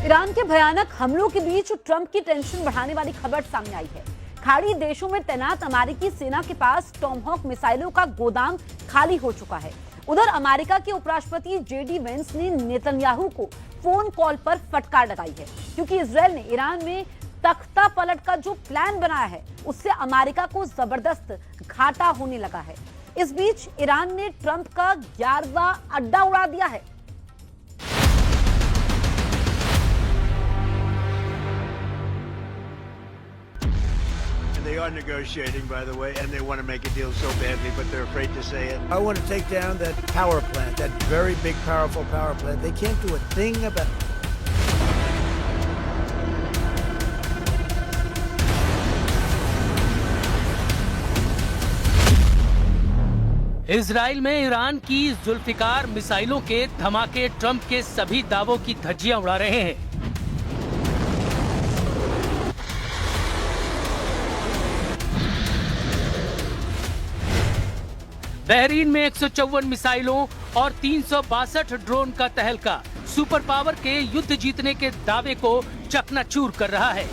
Iran के भयानक हमलों के बीच ट्रंप की टेंशन बढ़ाने वाली खबर सामने आई है। खाड़ी देशों में तैनात अमेरिकी सेना के पास टॉमहॉक मिसाइलों का गोदाम खाली हो चुका है। उधर अमेरिका के उपराष्ट्रपति जेडी वेंस ने नेतन्याहू को फोन कॉल पर फटकार लगाई है, क्योंकि इजरायल ने ईरान में तख्ता पलट का जो प्लान बनाया है उससे अमेरिका को जबरदस्त घाटा होने लगा है। इस बीच ईरान ने ट्रंप का 11वां अड्डा उड़ा दिया है। They are negotiating, by the way, and they want to make a deal so badly, but they're afraid to say it. I want to take down that power plant, that very big, powerful power plant. They can't do a thing about it. Israel में Iran की जुल्फिकार मिसाइलों के धमाके Trump के सभी दावों की धज्जियां उड़ा रहे हैं। बहरीन में 154 मिसाइलों और 362 ड्रोन का तहलका सुपर पावर के युद्ध जीतने के दावे को चकनाचूर कर रहा है।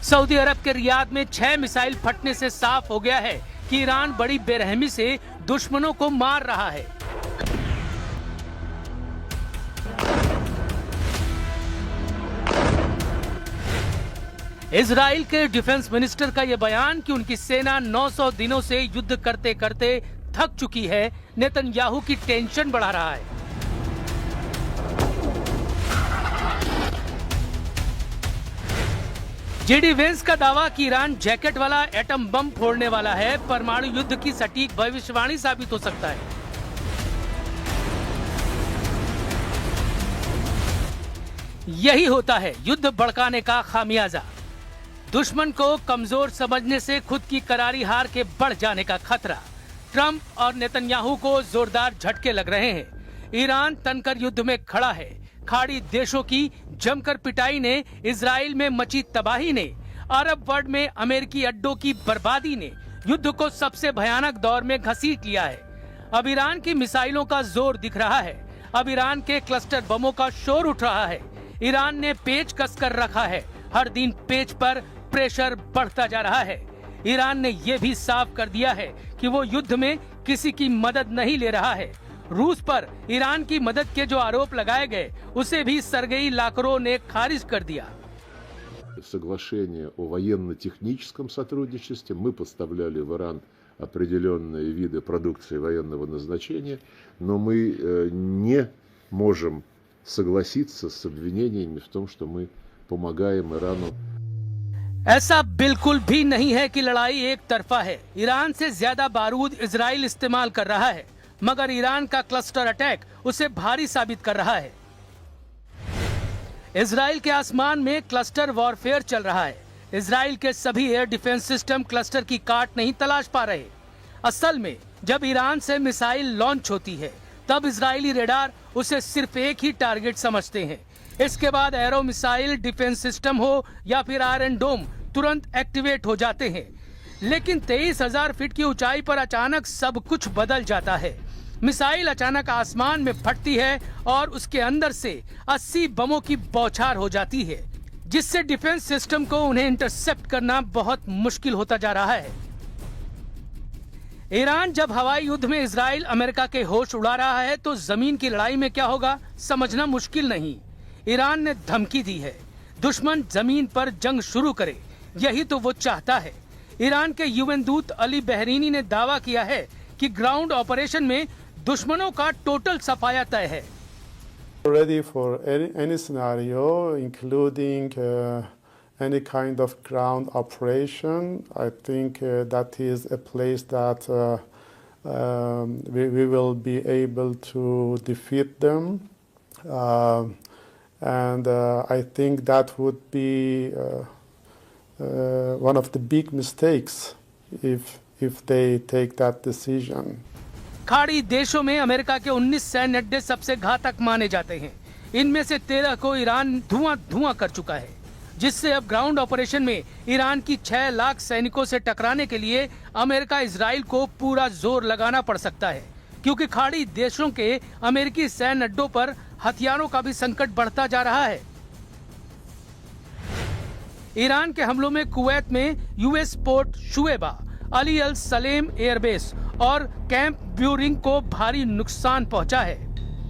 सऊदी अरब के रियाद में 6 मिसाइल फटने से साफ हो गया है कि ईरान बड़ी बेरहमी से दुश्मनों को मार रहा है। इजराइल के डिफेंस मिनिस्टर का यह बयान कि उनकी सेना 900 दिनों से युद्ध करते करते थक चुकी है, नेतन्याहू की टेंशन बढ़ा रहा है। जेडी वेंस का दावा कि ईरान जैकेट वाला एटम बम फोड़ने वाला है, परमाणु युद्ध की सटीक भविष्यवाणी साबित हो सकता है। यही होता है युद्ध भड़काने का खामियाजा। दुश्मन को कमजोर समझने से खुद की करारी हार के बढ़ जाने का खतरा। ट्रंप और नेतन्याहू को जोरदार झटके लग रहे हैं। ईरान तनकर युद्ध में खड़ा है। खाड़ी देशों की जमकर पिटाई ने, इजराइल में मची तबाही ने, अरब वर्ल्ड में अमेरिकी अड्डों की बर्बादी ने युद्ध को सबसे भयानक दौर में घसीट लिया है। अब ईरान की मिसाइलों का जोर दिख रहा है। अब ईरान के क्लस्टर बमों का शोर उठ रहा है। ईरान ने पेच कसकर रखा है। हर दिन पेच पर प्रेशर बढ़ता जा रहा है। ईरान ने यह भी साफ कर दिया है कि वो युद्ध में किसी की मदद नहीं ले रहा है। रूस पर ईरान की मदद के जो आरोप लगाए गए उसे भी सर्गेई लावरोव ने खारिज कर दिया। Соглашение о военно-техническом сотрудничестве. Мы поставляли в Иран определенные виды продукции военного назначения, но мы не можем согласиться с обвинениями в том, что мы помогаем Ирану. ऐसा बिल्कुल भी नहीं है कि लड़ाई एक तरफा है। ईरान से ज्यादा बारूद इजराइल इस्तेमाल कर रहा है, मगर ईरान का क्लस्टर अटैक उसे भारी साबित कर रहा है। इजराइल के आसमान में क्लस्टर वॉरफेयर चल रहा है। इजराइल के सभी एयर डिफेंस सिस्टम क्लस्टर की काट नहीं तलाश पा रहे। असल में जब ईरान से मिसाइल लॉन्च होती है तब इजरायली रेडार उसे सिर्फ एक ही टारगेट समझते हैं। इसके बाद एरो मिसाइल डिफेंस सिस्टम हो या फिर आयरन डोम तुरंत एक्टिवेट हो जाते हैं। लेकिन 23,000 फीट की ऊंचाई पर अचानक सब कुछ बदल जाता है। मिसाइल अचानक आसमान में फटती है और उसके अंदर से 80 बमों की बौछार हो जाती है, जिससे डिफेंस सिस्टम को उन्हें इंटरसेप्ट करना बहुत मुश्किल होता जा रहा है। ईरान जब हवाई युद्ध में इजराइल अमेरिका के होश उड़ा रहा है तो जमीन की लड़ाई में क्या होगा समझना मुश्किल नहीं। ईरान ने धमकी दी है दुश्मन जमीन पर जंग शुरू करे, यही तो वो चाहता है। ईरान के यूएन दूत अली बहरीनी ने दावा किया है कि ग्राउंड ऑपरेशन में दुश्मनों का टोटल सफाया तय है। Ready for any scenario, including any kind of ground operation. I think that is a place that we will be able to defeat them. And I think that would be one of the big mistakes if they take that decision. खाड़ी देशों में America के 19 सैन्य अड्डे सबसे घातक माने जाते हैं। इनमें से 13 को ईरान धुआं धुआं कर चुका है। जिससे अब ग्राउंड ऑपरेशन में ईरान की 6 लाख सैनिकों से टकराने के लिए अमेरिका इजराइल को पूरा जोर लगाना पड़ सकता है, क्योंकि खाड़ी देशों के अमेरिकी सैन्य अड्डों पर हथियारों का भी संकट बढ़ता जा रहा है। ईरान के हमलों में कुवैत में यूएस पोर्ट शुएबा, अली अल सलेम एयरबेस और कैंप ब्यूरिंग को भारी नुकसान पहुंचा है।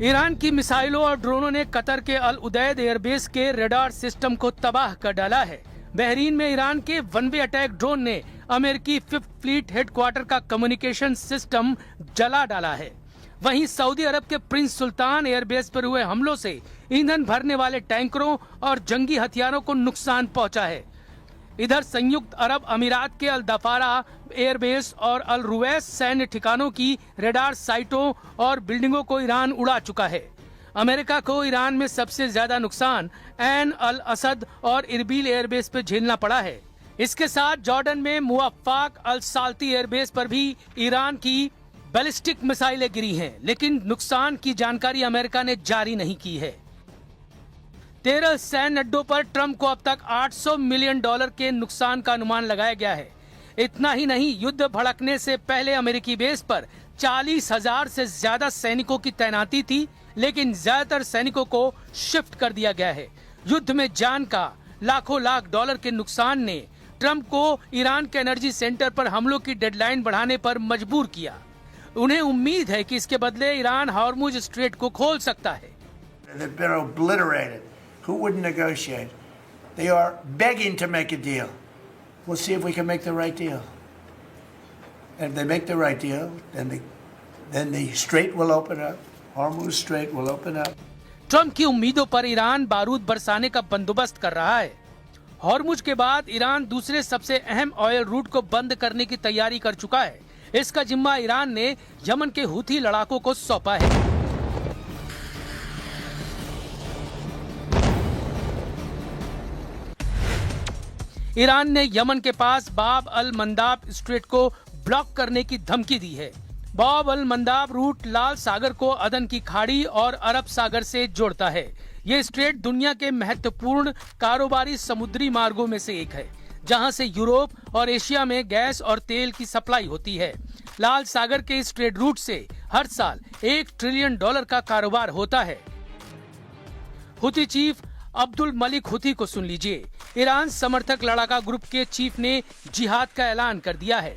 ईरान की मिसाइलों और ड्रोनों ने कतर के अल उदैद एयरबेस के रडार सिस्टम को तबाह कर डाला है। बहरीन में ईरान के वन वे अटैक ड्रोन ने अमेरिकी 5th फ्लीट हेडक्वार्टर का कम्युनिकेशन सिस्टम जला डाला है। वहीं सऊदी अरब के प्रिंस सुल्तान एयरबेस पर हुए हमलों से ईंधन भरने वाले टैंकरों और जंगी हथियारों को नुकसान पहुंचा है। इधर संयुक्त अरब अमीरात के अल दफारा एयरबेस और अल रुवैस सैन्य ठिकानों की रडार साइटों और बिल्डिंगों को ईरान उड़ा चुका है। अमेरिका को ईरान में सबसे ज्यादा नुकसान ऐन अल असद और इरबिल एयरबेस पर झेलना पड़ा है। इसके साथ जॉर्डन में मुवफ्फाक अल साल्ती एयरबेस पर भी ईरान की बैलिस्टिक मिसाइलें गिरी हैं, लेकिन नुकसान की जानकारी अमेरिका ने जारी नहीं की है। 13 सैन्य अड्डों पर ट्रंप को अब तक $800 मिलियन के नुकसान का अनुमान लगाया गया है। इतना ही नहीं, युद्ध भड़कने से पहले अमेरिकी बेस पर 40,000 से ज्यादा सैनिकों की तैनाती थी, लेकिन ज्यादातर सैनिकों को शिफ्ट कर दिया गया है। युद्ध में जान का लाखों लाख डॉलर के नुकसान ने ट्रंप को ईरान के एनर्जी सेंटर पर हमलों की डेडलाइन बढ़ाने पर मजबूर किया। उन्हें उम्मीद है कि इसके बदले ईरान हॉर्मुज स्ट्रेट को खोल सकता है। They've been obliterated. Who would negotiate? They are begging to make a deal. We'll see if we can make the right deal. And if they make the right deal, then the strait will open up. Hormuz Strait will open up. Trump की उम्मीदों पर Iran बारूद बरसाने का बंदोबस्त कर रहा है। हॉर्मुज के बाद ईरान दूसरे सबसे अहम ऑयल रूट को बंद करने की तैयारी कर चुका है। इसका जिम्मा ईरान ने यमन के हुथी लड़ाकों को सौंपा है। ईरान ने यमन के पास बाब अल मंदाब स्ट्रेट को ब्लॉक करने की धमकी दी है। बाब अल मंदाब रूट लाल सागर को अदन की खाड़ी और अरब सागर से जोड़ता है। ये स्ट्रेट दुनिया के महत्वपूर्ण कारोबारी समुद्री मार्गों में से एक है, जहां से यूरोप और एशिया में गैस और तेल की सप्लाई होती है। लाल सागर के इस ट्रेड रूट से हर साल $1 ट्रिलियन का कारोबार होता है। हुती चीफ अब्दुल मलिक हुती को सुन लीजिए। ईरान समर्थक लड़ाका ग्रुप के चीफ ने जिहाद का ऐलान कर दिया है।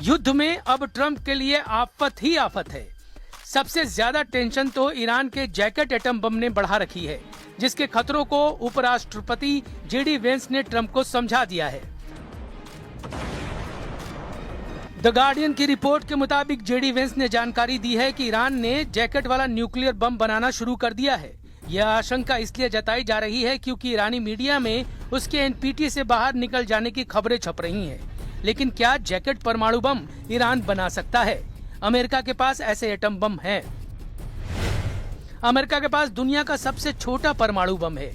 युद्ध में अब ट्रंप के लिए आफत ही आफत है। सबसे ज्यादा टेंशन तो ईरान के जैकेट एटम बम ने बढ़ा रखी है, जिसके खतरों को उपराष्ट्रपति जेडी वेंस ने ट्रंप को समझा दिया है। द गार्डियन की रिपोर्ट के मुताबिक जेडी वेंस ने जानकारी दी है कि ईरान ने जैकेट वाला न्यूक्लियर बम बनाना शुरू कर दिया है। यह आशंका इसलिए जताई जा रही है क्योंकि ईरानी मीडिया में उसके एनपीटी से बाहर निकल जाने की खबरें छप रही हैं। लेकिन क्या जैकेट परमाणु बम ईरान बना सकता है? अमेरिका के पास ऐसे एटम बम हैं। अमेरिका के पास दुनिया का सबसे छोटा परमाणु बम है,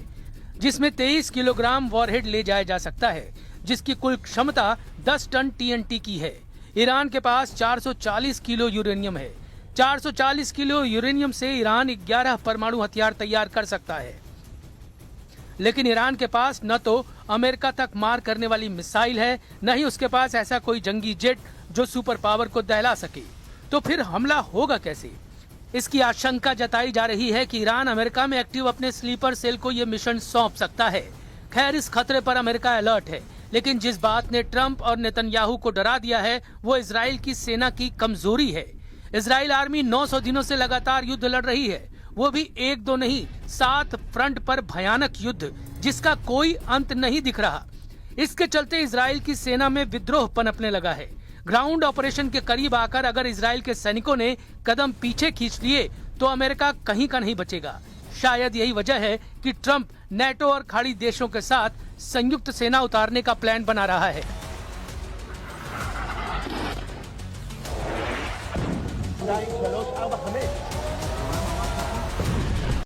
जिसमें 23 किलोग्राम वॉरहेड ले जाया जा सकता है, जिसकी कुल क्षमता 10 टन टीएनटी की है। ईरान के पास 440 किलो यूरेनियम है। 440 किलो यूरेनियम से ईरान 11 परमाणु हथियार तैयार कर सकता है। लेकिन ईरान के पास न तो अमेरिका तक मार करने वाली मिसाइल है, न ही उसके पास ऐसा कोई जंगी जेट जो सुपर पावर को दहला सके। तो फिर हमला होगा कैसे? इसकी आशंका जताई जा रही है कि ईरान अमेरिका में एक्टिव अपने स्लीपर सेल को यह मिशन सौंप सकता है। खैर, इस खतरे पर अमेरिका अलर्ट है, लेकिन जिस बात ने ट्रंप और नेतन्याहू को डरा दिया है वो इजराइल की सेना की कमजोरी है। इजराइल आर्मी 900 दिनों से लगातार युद्ध लड़ रही है, वो भी 1-2 नहीं, 7 फ्रंट पर भयानक युद्ध जिसका कोई अंत नहीं दिख रहा। इसके चलते इजराइल की सेना में विद्रोह पनपने लगा है। ग्राउंड ऑपरेशन के करीब आकर अगर इजराइल के सैनिकों ने कदम पीछे खींच लिए तो अमेरिका कहीं का नहीं बचेगा। शायद यही वजह है कि ट्रंप नेटो और खाड़ी देशों के साथ संयुक्त सेना उतारने का प्लान बना रहा है।